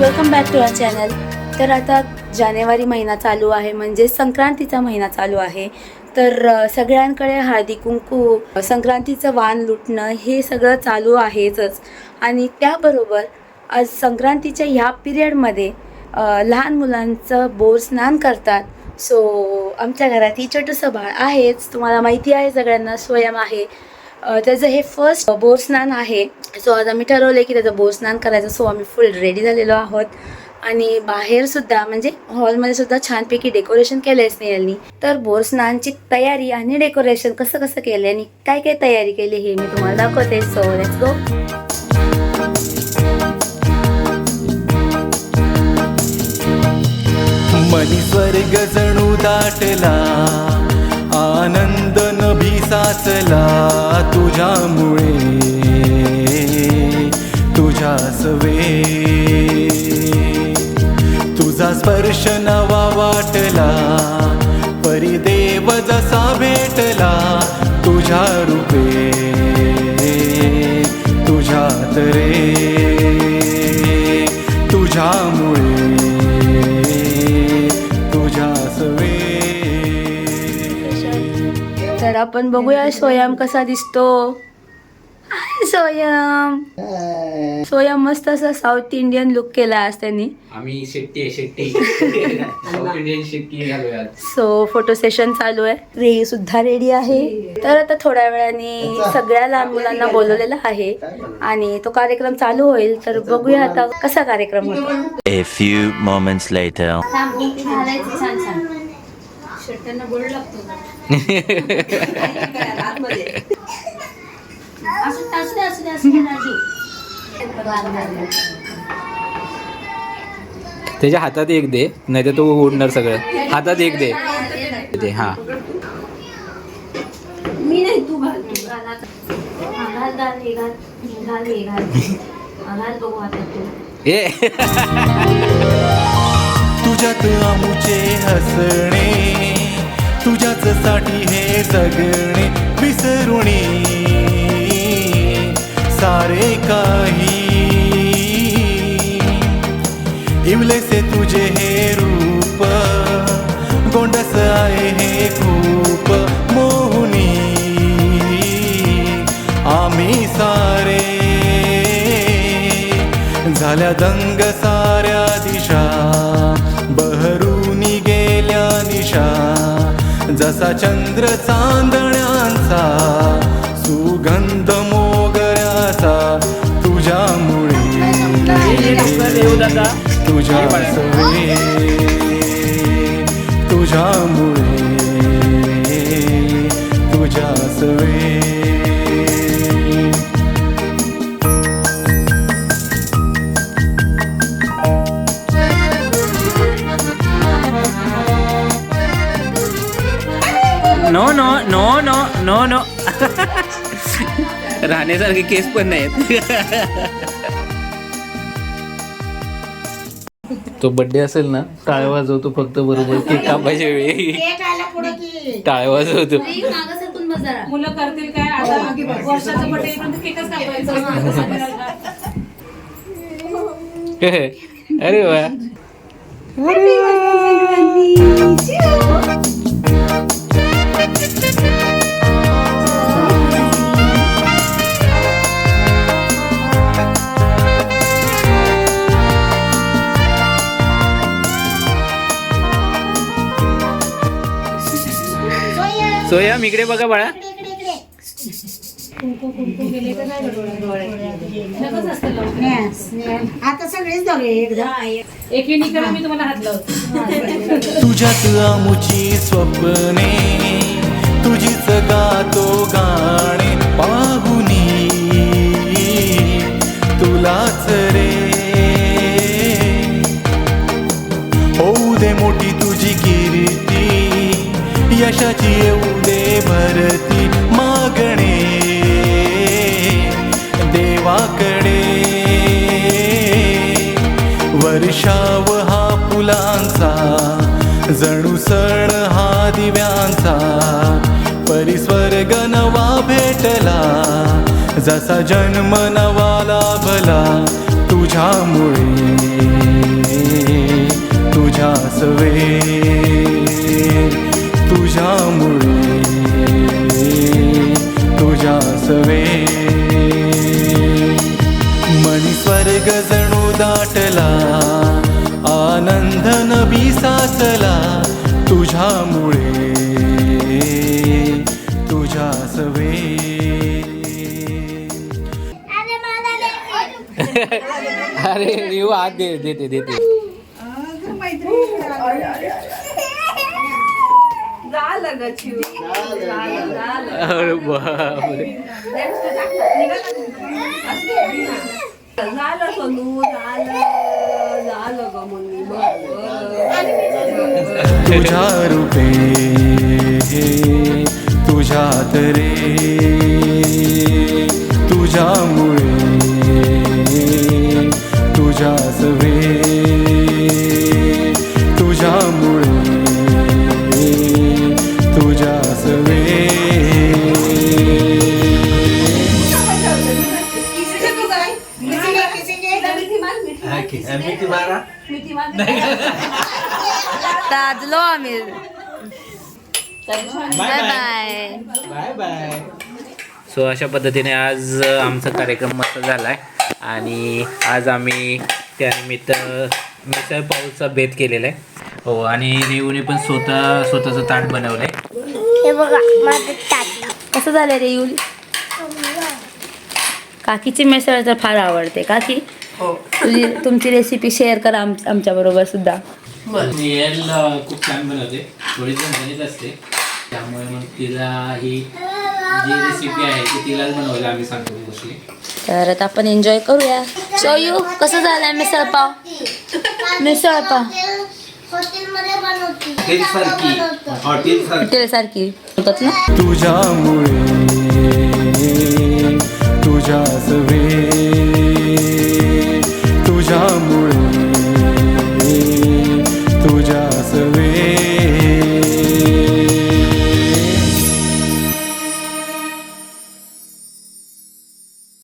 Welcome back to our channel. तर आता जानेवारी महिना चालू आहे, म्हणजे संक्रांतीचा महिना चालू आहे. तर सगळ्यांकडे हळदी कुंकू, संक्रांतीचं वाण लुटणं हे सगळं चालू आहेच. आणि त्याबरोबर आज संक्रांतीच्या ह्या पिरियडमध्ये लहान मुलांचं बोर स्नान करतात. सो आमच्या घरात ही छोटंसं बाळ आहेच, तुम्हाला माहिती आहे सगळ्यांना, स्वयं आहे. त्याचं हे फर्स्ट बोर स्नान आहे. सो आज आम्ही ठरवलं की त्याचं बोर स्नान करायचं. सो आम्ही फुल रेडी झालेलो आहोत आणि बाहेरसुद्धा म्हणजे हॉलमध्ये सुद्धा छानपैकी डेकोरेशन केलं आहे स्नेहलनी. तर बोर स्नानची तयारी आणि डेकोरेशन कसं कसं केलं आणि काय काय तयारी केली हे मी तुम्हाला दाखवते. So let's go. मनी स्वर्ग जणू दाटला, आनंद नभी साचला तुझ्यामुळे, तुझ्या सवे तुझा स्पर्श नवा वाटला, परिदेव जसा भेटला तुझ्या रूपे, तुझ्यात रे, तुझ्यामुळे तर आपण बघूया स्वयं कसा दिसतो. स्वयं मस्त असा साऊथ इंडियन लुक केला आज त्यांनी. आम्ही शेट्टी साऊथ इंडियन शेट्टी घालूया. सो फोटो सेशन चालू आहे. रेही सुद्धा रेडी आहे. तर आता थोड्या वेळाने सगळ्या लहान मुलांना बोलवलेलं आहे आणि तो कार्यक्रम चालू होईल. तर बघूया आता कसा कार्यक्रम होतो. A few moments later. त्याच्या हातात एक दे, नाही तर तो उडणार सगळं. हातात एक दे. हा मी नाही, तू घाल. घाल घाल हे घाल घाल हे घाल घाल बघू आता तू. ए तुझ्यात आमुचे हसणे, तुझ्याच साठी हे जगणे, विसरुणी सारे काही, इवलेसे तुझे हे रूप, गोंडस आहे हे खूप मोहुनी, आम्ही सारे झाल्या दंग साऱ्या दिशा, बहरूनी गेल्या निशा, जसा चंद्र चांदण्यांचा, सुगंध मोगऱ्याचा, तुझ्यामुळे, तुझ्या सवे, तुझ्यामुळे, तुझ्या सवे. No no no no no no राहण्यासारखे केस पण नाहीत. तो बर्थडे असेल ना, टाळ वाजवतो फक्त बरोबर केक कापायच्या वेळी. टाळ वाजवतो. मुलं करतील काय आता, वर्षाचा बर्थडे पण केकच कापायचा. अरे वा. सोयम इकडे बघा बाळा. आता सगळेच एकीने मी तुम्हाला हात लावतो. तुझ्यात आमुची स्वप्ने, तुझीच गातो गाणे, पाहुनी तुलाच रे, होऊ दे मोठी तुझी कीर्ती, यशाची येऊ दे भरती, मागणे देवाकडे, वर्षाव हा फुलांचा, जणू सण हा दिव्यांचा, परिस्वर्ग नवा भेटला, जसा जन्म नवा लाभला तुझ्यामुळे. वेळ तुझ्यामुळे तुझ्याच वेळ मनी स्वर्ग जणू दाटला आनंद नभी साचला तुझ्यामुळे तुझ्याच वेळ अरे येऊ आत देते अरे बापरे. तुझ्या रूपे तुझ्यात रे तुझ्यामुळे तुझ्याच वेळ तुझ्यामुळे तुझ्याच दादलो आम्ही बाय बाय. सो अशा पद्धतीने आज आमचा कार्यक्रम मस्त झाला आहे आणि आज आम्ही त्यानिमित्त मिसळ पावचा बेत केलेला आहे. हो आणि रेवूने पण स्वतःचं ताट बनवलं आहे. हे बघा माझं ताट. कसं झालं रे युली? काकीची मिसळ तर फार आवडते. काकी तुमची रेसिपी शेअर करा आमच्या बरोबर सुद्धा. नेहल खूप छान बनवते, थोडी झणझणीत असते, त्यामुळे मग तिला ही जी रेसिपी आहे ती तिलाच बनवायला आम्ही सांगतो मोस्टली. तर आता आपण एन्जॉय करूया. शोयू कसं झालंय मिसळ पाव? मिसळ पाव हॉटेलमध्ये बनवते. हॉटेल सारखी होतात ना. तुझ्यामुळे तुझ्याच वेळ